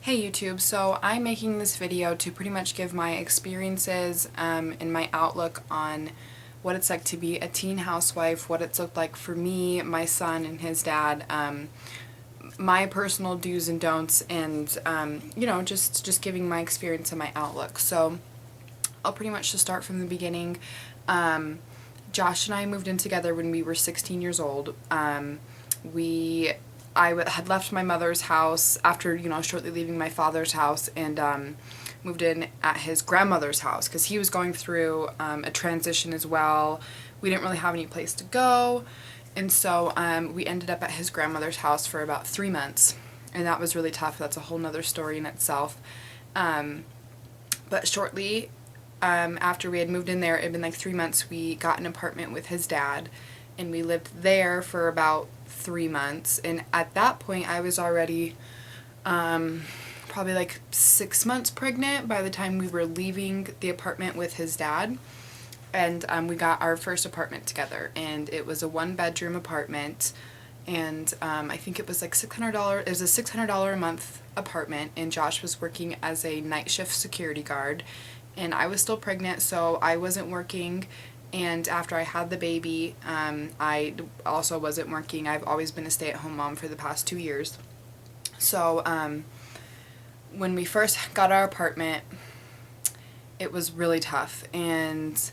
Hey YouTube, so I'm making this video to pretty much give my experiences and my outlook on what it's like to be a teen housewife, what it's looked like for me, my son, and his dad, my personal do's and don'ts, and just giving my experience and my outlook. So I'll pretty much just start from the beginning. Josh and I moved in together when we were 16 years old. I had left my mother's house after, shortly leaving my father's house, and moved in at his grandmother's house because he was going through a transition as well. We didn't really have any place to go, and so we ended up at his grandmother's house for about 3 months, and that was really tough. That's a whole nother story in itself. But shortly after we had moved in there, it had been like 3 months, we got an apartment with his dad, and we lived there for about 3 months. And at that point I was already probably like 6 months pregnant by the time we were leaving the apartment with his dad. And we got our first apartment together, and it was a 1-bedroom apartment, and I think it was like $600. It was a $600 a month apartment, and Josh was working as a night shift security guard, and I was still pregnant, so I wasn't working. And after I had the baby, I also wasn't working. I've always been a stay-at-home mom for the past 2 years. So when we first got our apartment, it was really tough, and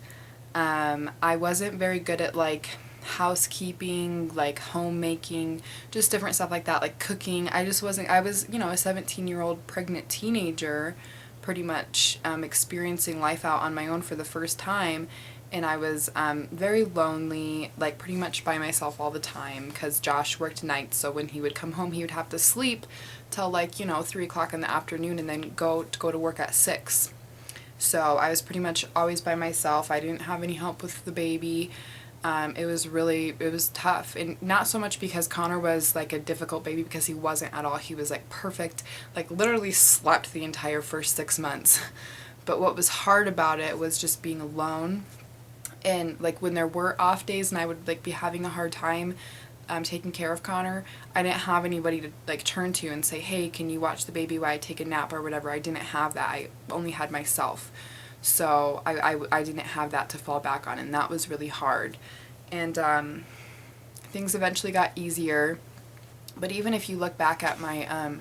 I wasn't very good at like housekeeping, like homemaking, just different stuff like that, like cooking. I just wasn't. I was, a 17-year-old pregnant teenager, pretty much experiencing life out on my own for the first time. And I was very lonely, like pretty much by myself all the time, because Josh worked nights, so when he would come home he would have to sleep till like 3 o'clock in the afternoon and then go to work at 6. So I was pretty much always by myself. I didn't have any help with the baby. It was tough, and not so much because Connor was like a difficult baby, because he wasn't at all. He was like perfect, like literally slept the entire first 6 months. But what was hard about it was just being alone. And like when there were off days and I would like be having a hard time taking care of Connor, I didn't have anybody to like turn to and say, hey, can you watch the baby while I take a nap or whatever. I didn't have that. I only had myself. So I didn't have that to fall back on, and that was really hard. And things eventually got easier. But even if you look back at my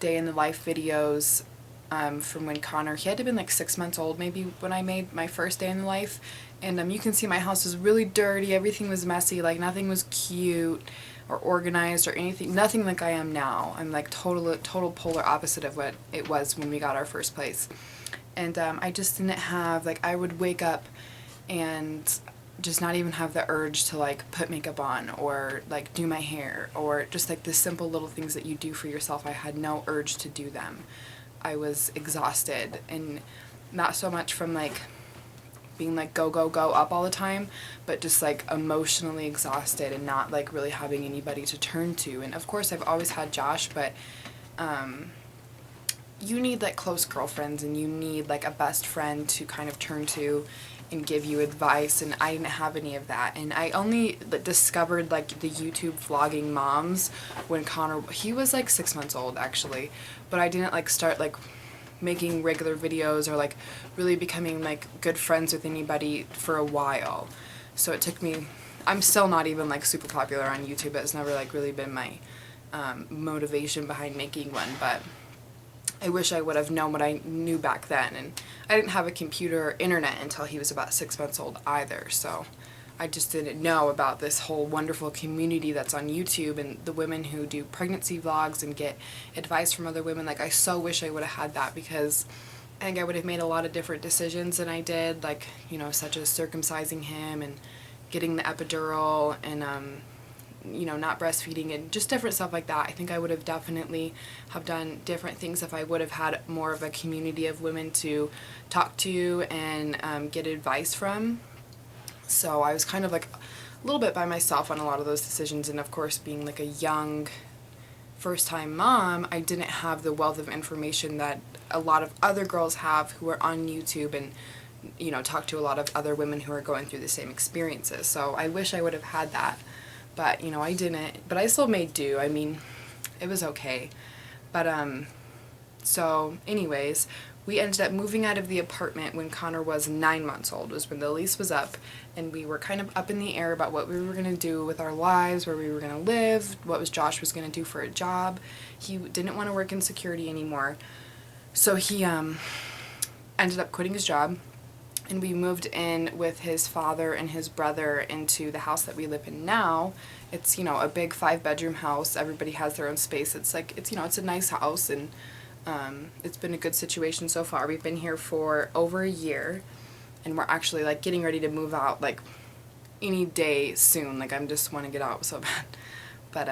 day in the life videos from when Connor, he had to have been like 6 months old maybe when I made my first day in the life, and you can see my house was really dirty, everything was messy, like nothing was cute or organized or anything, nothing like I am now. I'm like total polar opposite of what it was when we got our first place. And I just didn't have, like, I would wake up and just not even have the urge to like put makeup on or like do my hair or just like the simple little things that you do for yourself. I had no urge to do them. I was exhausted, and not so much from like being like go go go up all the time, but just like emotionally exhausted and not like really having anybody to turn to. And of course I've always had Josh, but you need like close girlfriends, and you need like a best friend to kind of turn to and give you advice, and I didn't have any of that. And I only discovered like the YouTube vlogging moms when Connor, he was like 6 months old actually, but I didn't like start like making regular videos or like really becoming like good friends with anybody for a while. So it took me, I'm still not even like super popular on YouTube. It's never like really been my motivation behind making one, but I wish I would have known what I knew back then. And I didn't have a computer or internet until he was about 6 months old either, so I just didn't know about this whole wonderful community that's on YouTube and the women who do pregnancy vlogs and get advice from other women. Like, I so wish I would have had that, because I think I would have made a lot of different decisions than I did, like, such as circumcising him and getting the epidural and not breastfeeding and just different stuff like that. I think I would have definitely have done different things if I would have had more of a community of women to talk to and get advice from. So I was kind of like a little bit by myself on a lot of those decisions, and of course being like a young first-time mom, I didn't have the wealth of information that a lot of other girls have who are on YouTube and talk to a lot of other women who are going through the same experiences. So I wish I would have had that. But, I didn't. But I still made do. I mean, it was okay. But So anyways, we ended up moving out of the apartment when Connor was 9 months old, was when the lease was up, and we were kind of up in the air about what we were going to do with our lives, where we were going to live, what Josh was going to do for a job. He didn't want to work in security anymore, so he ended up quitting his job, and we moved in with his father and his brother into the house that we live in now. It's, you know, a big 5-bedroom house. Everybody has their own space. It's like, it's, you know, it's a nice house, and it's been a good situation so far. We've been here for over a year, and we're actually like getting ready to move out like any day soon. Like, I just want to get out so bad. But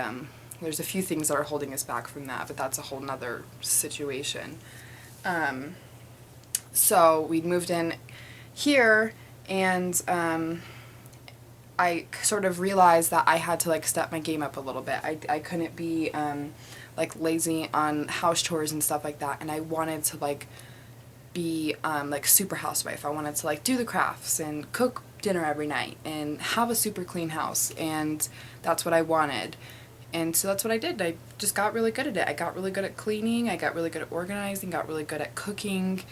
there's a few things that are holding us back from that, but that's a whole nother situation. So we moved in here, and I sort of realized that I had to like step my game up a little bit. I couldn't be like lazy on house chores and stuff like that, and I wanted to like be like super housewife. I wanted to like do the crafts and cook dinner every night and have a super clean house, and that's what I wanted. And so that's what I did. I just got really good at it. I got really good at cleaning, I got really good at organizing, got really good at cooking.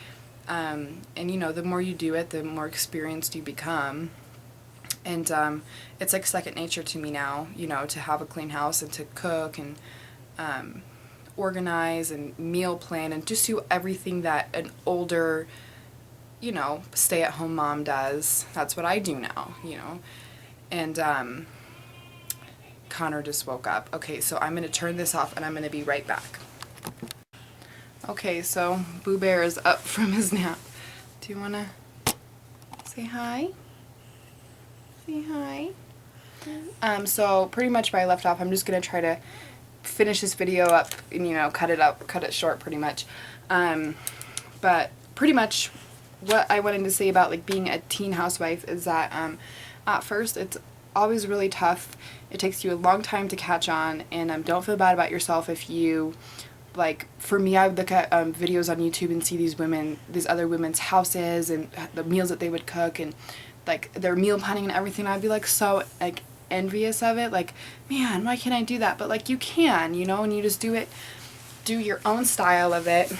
And you know, the more you do it, the more experienced you become. And it's like second nature to me now, you know, to have a clean house and to cook and organize and meal plan and just do everything that an older, you know, stay-at-home mom does. That's what I do now, you know. And Connor just woke up. Okay, so I'm going to turn this off and I'm going to be right back. Okay, so Boo Bear is up from his nap. Do you want to say hi? Say hi. So pretty much where I left off, I'm just going to try to finish this video up and, you know, cut it short pretty much. But pretty much what I wanted to say about like being a teen housewife is that at first it's always really tough. It takes you a long time to catch on, and don't feel bad about yourself if you, like, for me, I would look at videos on YouTube and see these other women's houses and the meals that they would cook and like their meal planning and everything. I'd be like so like envious of it, like, man, why can't I do that? But like, you can, you know, and you just do your own style of it,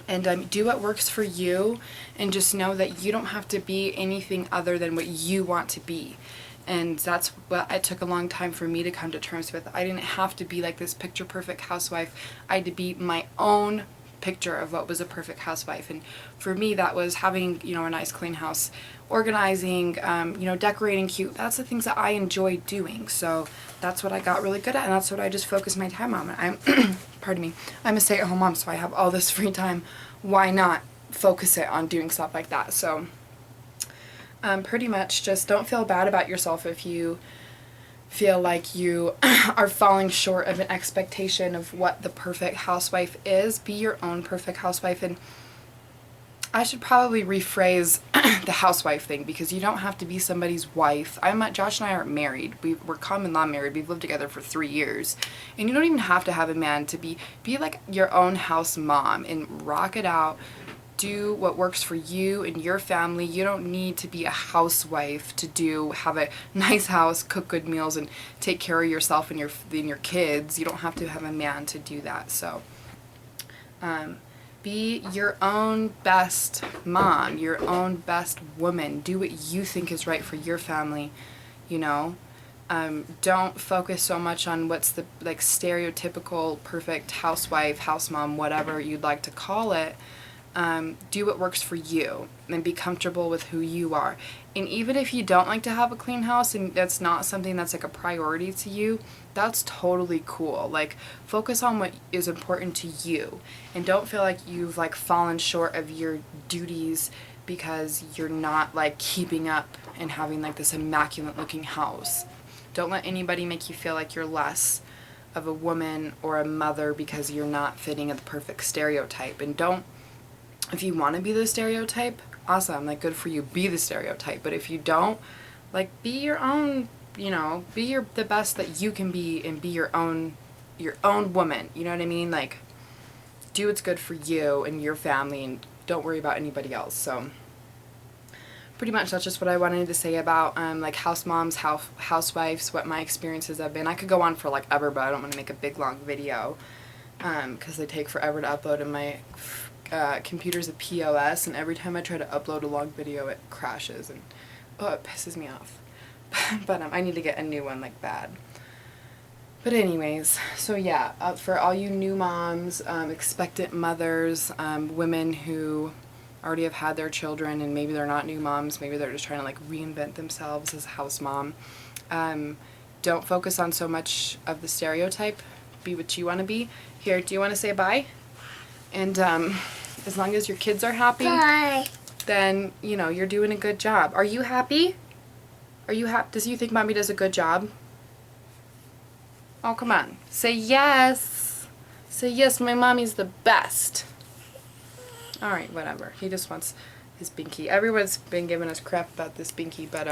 and do what works for you, and just know that you don't have to be anything other than what you want to be. And that's what it took a long time for me to come to terms with. I didn't have to be like this picture perfect housewife. I had to be my own picture of what was a perfect housewife. And for me, that was having, you know, a nice clean house, organizing, you know, decorating cute. That's the things that I enjoy doing. So that's what I got really good at, and that's what I just focused my time on. I'm pardon me, I'm a stay-at-home mom, so I have all this free time. Why not focus it on doing stuff like that? So pretty much just don't feel bad about yourself if you feel like you are falling short of an expectation of what the perfect housewife is. Be your own perfect housewife. And I should probably rephrase the housewife thing, because you don't have to be somebody's wife. Josh and I aren't married. We're common law married. We've lived together for 3 years. And you don't even have to have a man to be like your own house mom and rock it out. Do what works for you and your family. You don't need to be a housewife to have a nice house, cook good meals, and take care of yourself and your kids. You don't have to have a man to do that. So be your own best mom, your own best woman. Do what you think is right for your family, you know. Don't focus so much on what's the like stereotypical perfect housewife, house mom, whatever you'd like to call it. Do what works for you and be comfortable with who you are. And even if you don't like to have a clean house and that's not something that's like a priority to you, that's totally cool. Like, focus on what is important to you, and don't feel like you've like fallen short of your duties because you're not like keeping up and having like this immaculate looking house. Don't let anybody make you feel like you're less of a woman or a mother because you're not fitting the perfect stereotype. And don't, if you want to be the stereotype, awesome, like, good for you, be the stereotype. But if you don't, like, be your own, you know, be the best that you can be, and be your own woman, you know what I mean? Like, do what's good for you and your family, and don't worry about anybody else. So pretty much that's just what I wanted to say about like house moms, housewives, what my experiences have been. I could go on for like ever, but I don't want to make a big long video. because they take forever to upload, and my computer's a POS, and every time I try to upload a long video it crashes, and it pisses me off. But I need to get a new one, like, bad. But anyways, so yeah, for all you new moms, expectant mothers, women who already have had their children and maybe they're not new moms, maybe they're just trying to like reinvent themselves as a house mom, don't focus on so much of the stereotype. Be what you want to be. Here, do you want to say bye? And as long as your kids are happy, bye, then, you know, you're doing a good job. Are you happy? Are you happy? Does you think Mommy does a good job? Oh, come on. Say yes. Say yes, my mommy's the best. Alright, whatever. He just wants his binky. Everyone's been giving us crap about this binky, but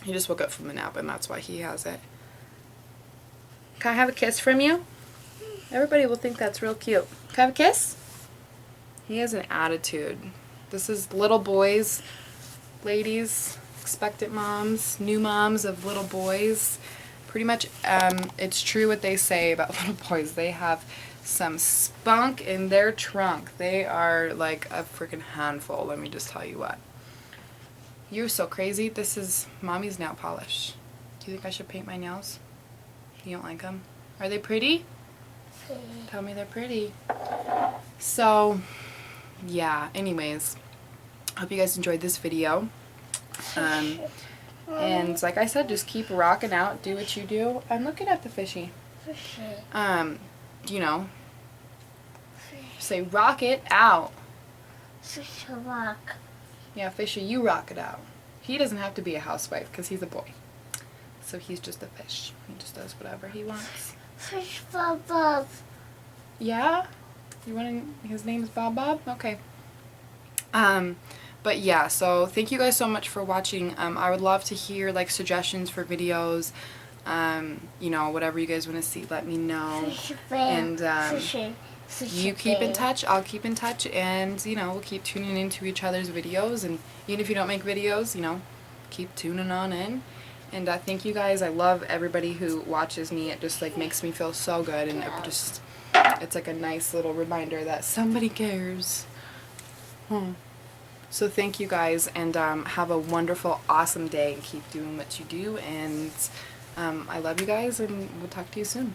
he just woke up from a nap and that's why he has it. Can I have a kiss from you? Everybody will think that's real cute. Can I have a kiss? He has an attitude. This is little boys, ladies, expectant moms, new moms of little boys. Pretty much, it's true what they say about little boys. They have some spunk in their trunk. They are like a freaking handful, let me just tell you what. You're so crazy. This is Mommy's nail polish. Do you think I should paint my nails? You don't like them? Are they pretty? Tell me they're pretty. So, yeah, anyways, hope you guys enjoyed this video. And like I said, just keep rocking out, do what you do. I'm looking at the fishy. You know, say rock it out. Fish rock. Yeah, Fishy, you rock it out. He doesn't have to be a housewife because he's a boy. So he's just a fish. He just does whatever he wants. Fish Bob Bob. Yeah? You want to, his name's Bob Bob? Okay. But yeah, so thank you guys so much for watching. I would love to hear like suggestions for videos. You know, whatever you guys want to see, let me know. And you keep in touch, I'll keep in touch, and you know, we'll keep tuning into each other's videos. And even if you don't make videos, you know, keep tuning on in. And thank you guys. I love everybody who watches me. It just like makes me feel so good, and it's like a nice little reminder that somebody cares. So thank you guys, and have a wonderful, awesome day, and keep doing what you do, and I love you guys, and we'll talk to you soon.